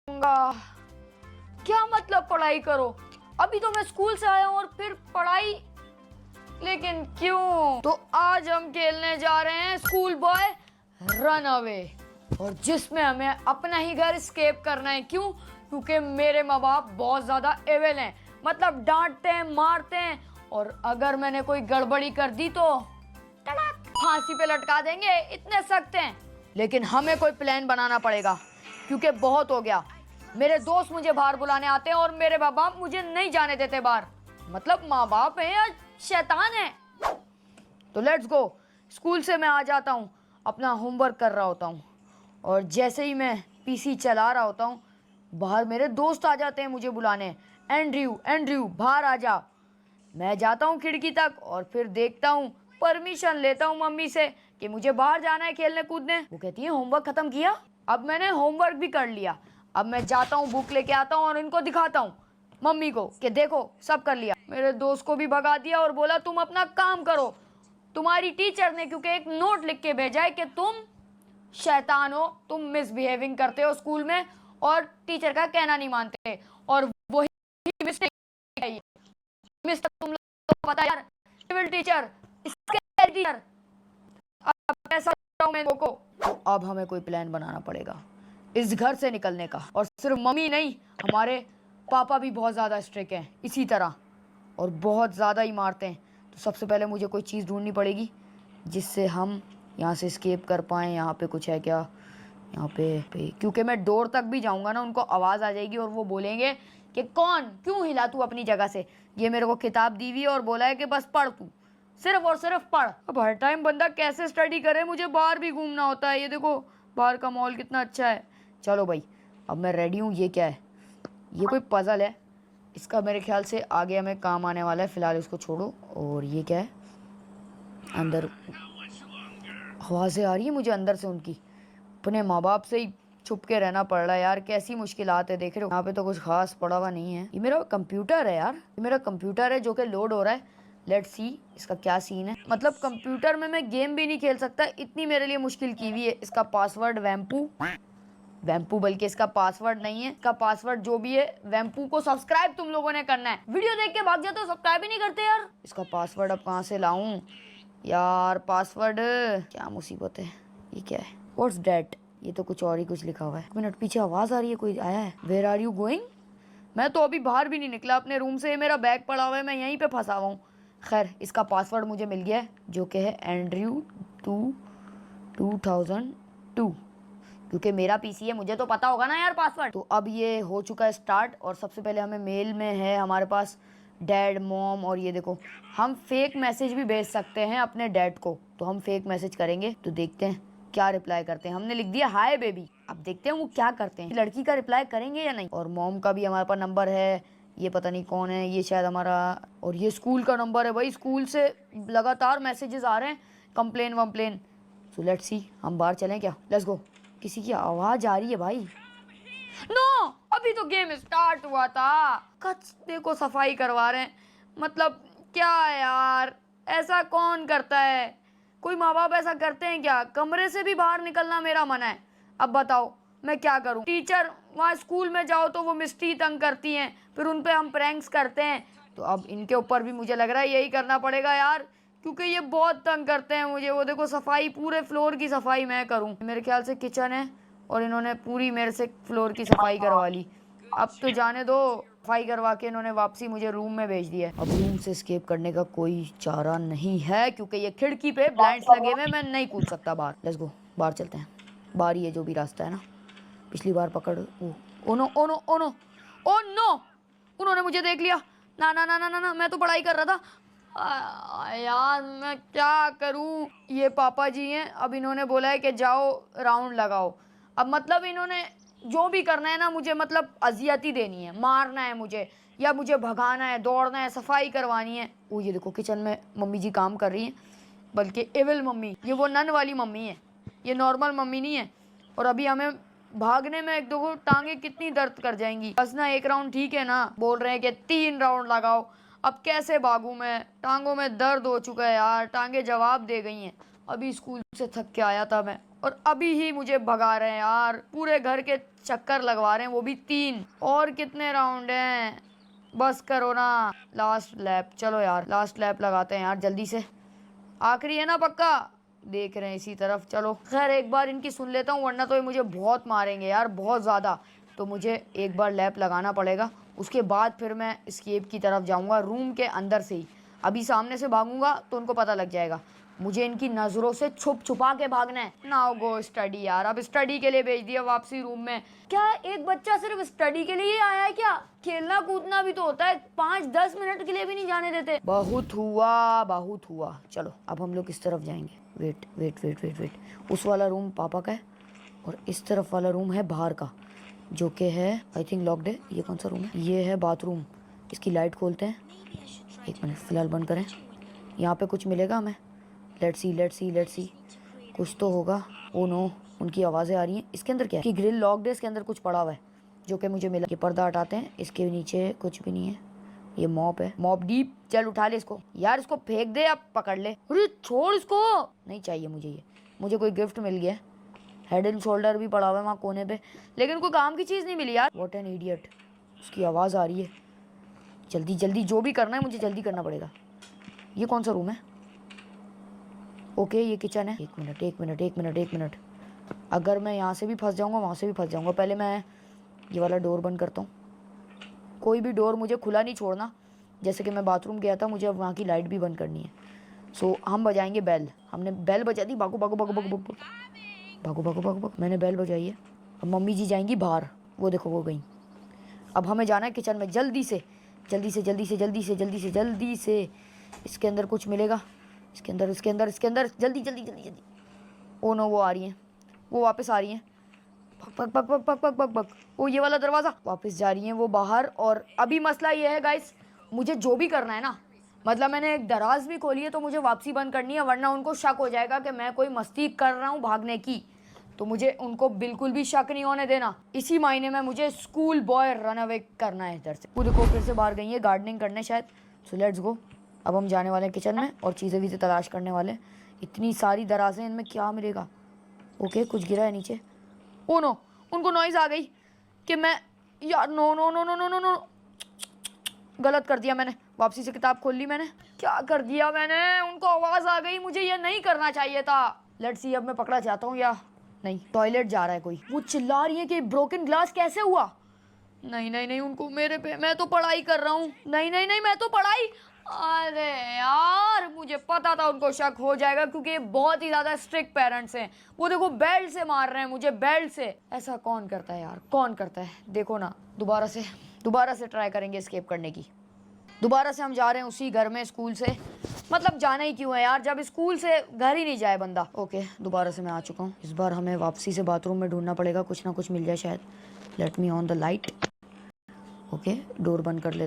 क्या मतलब पढ़ाई करो? अभी तो मैं स्कूल से आया हूँ और फिर पढ़ाई, लेकिन क्यों? तो आज हम खेलने जा रहे हैं स्कूल बॉय रन अवे, और जिसमें हमें अपना ही घर एस्केप करना है। क्यों? क्योंकि मेरे माँ बाप बहुत ज्यादा एविल हैं, मतलब डांटते हैं, मारते हैं, और अगर मैंने कोई गड़बड़ी कर दी तो फांसी पे लटका देंगे, इतने सख्त हैं। लेकिन हमें कोई प्लान बनाना पड़ेगा, क्योंकि बहुत हो गया। मेरे दोस्त मुझे बाहर बुलाने आते हैं और मेरे माँ बाप मुझे नहीं जाने देते बाहर। मतलब माँ बाप है या शैतान है? तो लेट्स गो। स्कूल से मैं आ जाता हूँ, अपना होमवर्क कर रहा होता हूँ, और जैसे ही मैं पीसी चला रहा होता हूँ, बाहर मेरे दोस्त आ जाते हैं मुझे बुलाने। एंड्रयू, एंड्रयू बाहर आ जा। मैं जाता हूँ खिड़की तक और फिर देखता हूँ, परमिशन लेता हूँ मम्मी से कि मुझे बाहर जाना है खेलने कूदने। वो कहती है होमवर्क खत्म किया? अब मैंने होमवर्क भी कर लिया। अब मैं जाता हूँ, बुक लेके आता हूँ और इनको दिखाता हूँ मम्मी को कि देखो सब कर लिया। मेरे दोस्त को भी भगा दिया और बोला तुम अपना काम करो। तुम्हारी टीचर ने क्योंकि एक नोट लिख के भेजा है कि तुम शैतान हो, तुम मिसबिहेविंग करते हो स्कूल में और टीचर का कहना नहीं मानते, और वही मिस्टेक है। मिस्टर तुम लोग को पता है यार, सिविल टीचर, स्केल टीचर। अब कैसा बताऊं मैं को? अब हमें कोई प्लान बनाना पड़ेगा इस घर से निकलने का। और सिर्फ मम्मी नहीं, हमारे पापा भी बहुत ज़्यादा स्ट्रिक्ट हैं इसी तरह, और बहुत ज़्यादा ही मारते हैं। तो सबसे पहले मुझे कोई चीज़ ढूंढनी पड़ेगी जिससे हम यहाँ से एस्केप कर पाएँ। यहाँ पे कुछ है क्या? यहाँ पे क्योंकि मैं डोर तक भी जाऊँगा ना, उनको आवाज़ आ जाएगी और वो बोलेंगे कि कौन, क्यों हिला तू अपनी जगह से? ये मेरे को किताब दी हुई है और बोला है कि बस पढ़ तू, सिर्फ और सिर्फ पढ़। अब हर टाइम बंदा कैसे स्टडी करे? मुझे बाहर भी घूमना होता है। ये देखो बाहर का मॉल कितना अच्छा है। चलो भाई, अब मैं रेडी हूँ। ये क्या है? ये कोई पजल है, इसका मेरे ख्याल से आगे हमें काम आने वाला है। फिलहाल इसको छोड़ो। और ये क्या है? अंदर आवाज़ें आ रही है मुझे अंदर से उनकी। अपने माँ बाप से ही छुप के रहना पड़ रहा है यार, कैसी मुश्किलात है। देख रहे हो यहाँ पे तो कुछ खास पड़ा हुआ नहीं है। ये मेरा कंप्यूटर है यार, ये मेरा कंप्यूटर है जो कि लोड हो रहा है। लेट्स सी इसका क्या सीन है। मतलब कंप्यूटर में मैं गेम भी नहीं खेल सकता, इतनी मेरे लिए मुश्किल की हुई है। इसका पासवर्ड वैम्पू, वैम्पू बल्कि इसका पासवर्ड नहीं है, इसका पासवर्ड जो भी है वैम्पू को सब्सक्राइब तुम लोगों ने करना है। वीडियो देख के भाग जाते हो, सब्सक्राइब ही नहीं करते यार। इसका पासवर्ड अब कहाँ से लाऊं यार? पासवर्ड, क्या मुसीबत है। ये क्या है? What's that? ये तो कुछ और ही कुछ लिखा हुआ है। 1 मिनट, पीछे आवाज आ रही है, कोई आया है। Where are you going? मैं तो अभी बाहर भी नहीं निकला अपने रूम से, मेरा बैग पड़ा हुआ है, मैं यहीं पे फंसा हुआ हूँ। खैर इसका पासवर्ड मुझे मिल गया है जो कि है एंड्रयू 2002, क्योंकि मेरा पीसी है, मुझे तो पता होगा ना यार पासवर्ड। तो अब ये हो चुका है स्टार्ट, और सबसे पहले हमें मेल में है हमारे पास डैड, मॉम, और ये देखो हम फेक मैसेज भी भेज सकते हैं अपने डैड को। तो हम फेक मैसेज करेंगे, तो देखते हैं क्या रिप्लाई करते हैं। हमने लिख दिया हाय बेबी, अब देखते हैं वो क्या करते हैं, लड़की का रिप्लाई करेंगे या नहीं। और मॉम का भी हमारे पास नंबर है, ये पता नहीं कौन है, ये शायद हमारा, और ये स्कूल का नंबर है भाई। स्कूल से लगातार मैसेजेस आ रहे हैं, कंप्लेन वम्प्लेन। सो लेट्स सी, हम बाहर चलें क्या? Let's go. किसी की आवाज आ रही है भाई। नो, अभी तो गेम स्टार्ट हुआ था। कचरे को सफाई करवा रहे हैं, मतलब क्या यार, ऐसा कौन करता है? कोई माँ बाप ऐसा करते हैं क्या? कमरे से भी बाहर निकलना मेरा मना है। अब बताओ मैं क्या करूं? टीचर वहाँ स्कूल में जाओ तो वो मिस्ट्री तंग करती हैं, फिर उन पे हम प्रैंक्स करते हैं। तो अब इनके ऊपर भी मुझे लग रहा है यही करना पड़ेगा यार, क्योंकि ये बहुत तंग करते हैं मुझे। वो देखो सफाई, पूरे फ्लोर की सफाई मैं करूं। मेरे ख्याल से किचन है और इन्होंने पूरी मेरे से फ्लोर की सफाई करवा ली। अब तो जाने दो, सफाई करवा के इन्होंने वापसी मुझे रूम में भेज दिया है। अब रूम से एस्केप करने का कोई चारा नहीं है, क्योंकि ये खिड़की पे ब्लाइंड्स लगे हुए, मैं नहीं कूद सकता बाहर। लेट्स गो, बाहर चलते हैं। बाहर ही है जो भी रास्ता है ना, पिछली बार पकड़। Oh no, oh no, oh no, oh no, उन्होंने मुझे देख लिया। ना ना ना ना ना, मैं तो पढ़ाई कर रहा था। यार मैं क्या करूं? ये पापा जी हैं, अब इन्होंने बोला है कि जाओ राउंड लगाओ। अब मतलब इन्होंने जो भी करना है ना मुझे, मतलब अजियत ही देनी है, मारना है मुझे, या मुझे भगाना है, दौड़ना है, सफाई करवानी है। वो ये देखो किचन में मम्मी जी काम कर रही हैं, बल्कि एविल मम्मी, ये वो नन वाली मम्मी है, ये नॉर्मल मम्मी नहीं है। और अभी हमें भागने में एक दो टांगे कितनी दर्द कर जाएंगी। बस ना 1 राउंड ठीक है ना, बोल रहे हैं कि 3 राउंड लगाओ। अब कैसे भागूं मैं? टांगों में दर्द हो चुका है यार, टांगे जवाब दे गई हैं। अभी स्कूल से थक के आया था मैं, और अभी ही मुझे भगा रहे हैं यार। पूरे घर के चक्कर लगवा रहे हैं, वो भी 3। और कितने राउंड हैं? बस करो ना। लास्ट लैप, चलो यार लास्ट लैप लगाते हैं यार जल्दी से। आखिरी है ना पक्का? देख रहे हैं इसी तरफ। चलो खैर एक बार इनकी सुन लेता हूँ, वरना तो ये मुझे बहुत मारेंगे यार, बहुत ज़्यादा। तो मुझे एक बार लैप लगाना पड़ेगा, उसके बाद फिर मैं एस्केप की तरफ जाऊँगा रूम के अंदर से ही। अभी सामने से भागूंगा तो उनको पता लग जाएगा। मुझे इनकी नज़रों से छुप छुपा के भागना है। नाउ गो स्टडी यार। अब स्टडी के लिए भेज दिया वापसी रूम में। क्या एक बच्चा सिर्फ स्टडी के लिए ही आया है क्या? खेलना कूदना भी तो होता है, 5-10 मिनट के लिए भी नहीं जाने देते। बहुत हुआ बहुत हुआ। चलो अब हम लोग किस तरफ जाएंगे? Wait wait wait wait wait. उस वाला रूम पापा का है और इस तरफ वाला रूम है बाहर का, जो कि है आई थिंक लॉक्ड है। ये कौन सा रूम है? ये है बाथरूम। इसकी लाइट खोलते हैं। एक मिनट फिलहाल बंद करें। यहाँ पे कुछ मिलेगा हमें? Let's see let's see let's see. कुछ तो होगा। ओ नो, उनकी आवाज़ें आ रही हैं। इसके अंदर क्या है? कि ग्रिल लॉक्ड है, इसके अंदर कुछ पड़ा हुआ है जो कि मुझे मिला। ये पर्दा हटाते हैं, इसके नीचे कुछ भी नहीं है। ये मॉप है, मॉप डीप। चल उठा ले इसको यार, इसको फेंक दे, अब पकड़ ले। अरे छोड़ इसको, नहीं चाहिए मुझे ये। मुझे कोई गिफ्ट मिल गया। हेड एंड शोल्डर भी पड़ा हुआ है वहाँ कोने पे, लेकिन कोई काम की चीज़ नहीं मिली यार। What an idiot. उसकी आवाज़ आ रही है। जल्दी जल्दी जो भी करना है मुझे जल्दी करना पड़ेगा। ये कौन सा रूम है? ओके ये किचन है। एक मिनट एक मिनट एक मिनट एक मिनट। अगर मैं यहाँ से भी फंस जाऊँगा वहाँ से भी फंस जाऊँगा। पहले मैं ये वाला डोर बंद करता हूँ। कोई भी डोर मुझे खुला नहीं छोड़ना। जैसे कि मैं बाथरूम गया था, मुझे अब वहाँ की लाइट भी बंद करनी है। सो हम बजाएंगे बेल। हमने बेल बजा दी। भागो भागो भागो भागो भागो भागो भागो भागो भागो। मैंने बेल बजाई है। अब मम्मी जी जाएंगी बाहर, वो देखो वो गई। अब हमें जाना है किचन में जल्दी से जल्दी से जल्दी से जल्दी से जल्दी से जल्दी से। इसके अंदर कुछ मिलेगा। इसके अंदर इसके अंदर इसके अंदर जल्दी जल्दी जल्दी जल्दी। ओ नो, वो आ रही हैं, वो वापस आ रही हैं। पक पक पक पक पक पक पक। ओ ये वाला दरवाज़ा। वापस जा रही हैं वो बाहर। और अभी मसला ये है गाइस, मुझे जो भी करना है ना, मतलब मैंने एक दराज भी खोली है तो मुझे वापसी बंद करनी है, वरना उनको शक हो जाएगा कि मैं कोई मस्ती कर रहा हूँ भागने की। तो मुझे उनको बिल्कुल भी शक नहीं होने देना। इसी महीने में मुझे स्कूल बॉय रन अवे करना है इधर से। वो देखो फिर से बाहर गई है गार्डनिंग करने शायद। So let's go. अब हम जाने वाले हैं किचन में और चीज़ें भी तलाश करने वाले हैं। इतनी सारी दराजें, इनमें क्या मिलेगा? ओके कुछ गिरा है नीचे। ओ नो, उनको नॉइज़ आ गई कि मैं यार no no no no no no no, गलत कर दिया मैंने। वापसी से किताब खोल ली मैंने। क्या कर दिया मैंने? उनको आवाज़ आ गई। मुझे ये नहीं करना चाहिए था। लेट्स सी अब मैं पकड़ा जाता हूँ या नहीं। टॉयलेट जा रहा है कोई। वो चिल्ला रही है कि ब्रोकन ग्लास कैसे हुआ। नहीं नहीं नहीं, उनको मेरे पे, मैं तो पढ़ाई कर रहा हूँ। नहीं नहीं नहीं, मैं तो पढ़ाई। अरे यार मुझे पता था उनको शक हो जाएगा, क्योंकि ये बहुत ही ज़्यादा स्ट्रिक्ट पेरेंट्स हैं। वो देखो बेल्ट से मार रहे हैं मुझे, बेल्ट से। ऐसा कौन करता है यार, कौन करता है? देखो ना, दोबारा से ट्राई करेंगे एस्केप करने की। दोबारा से हम जा रहे हैं उसी घर में, स्कूल से। मतलब जाना ही क्यों है यार, जब स्कूल से घर ही नहीं जाए बंदा। ओके दोबारा से मैं आ चुका हूँ। इस बार हमें वापसी से बाथरूम में ढूंढना पड़ेगा, कुछ ना कुछ मिल जाए शायद। Let me on the light. Okay door बंद कर लेते